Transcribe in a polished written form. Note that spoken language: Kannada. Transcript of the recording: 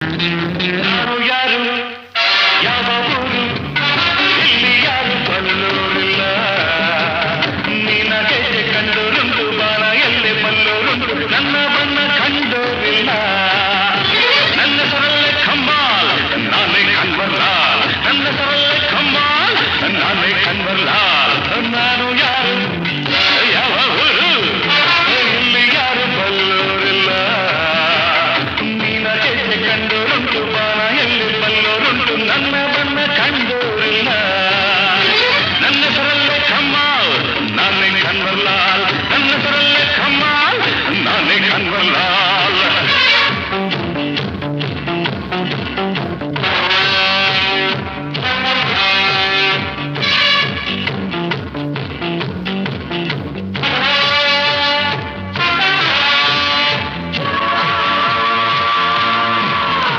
ಯಾರು ಯಾರು ಯಾವ ಊರು ಇಲ್ಲಿ ಯಾರು ಬಲ್ಲೋರಿಲ್ಲ ನಿನ್ನ ಹೆಜ್ಜೆ ಕಂಡೋರುಂಟು ಬಾಣ ಎಲ್ಲೆ ಬಲ್ಲೋರುಂಟು ನನ್ನ ಬಣ್ಣ ಕಂಡೋರಿಲ್ಲ ನನ್ನ ಸರಳೆ ಕಮ್ಮಾಲ್ ನಾನೇ ಕನ್ವರ್ಲಾಲ್ ನನ್ನ ಸರಳೆ ಕಮ್ಮಾಲ್ ನಾನೇ ಕನ್ವರ್ಲಾಲ್ ನಾನು ಯಾರು ಯಾವ ಊರು ಇಲ್ಲಿ ಯಾರು ಬಲ್ಲೋರಿಲ್ಲ ನಿನ್ನ ಹೆಜ್ಜೆ ಕಂಡೋರುಂಟು ಬಾಣ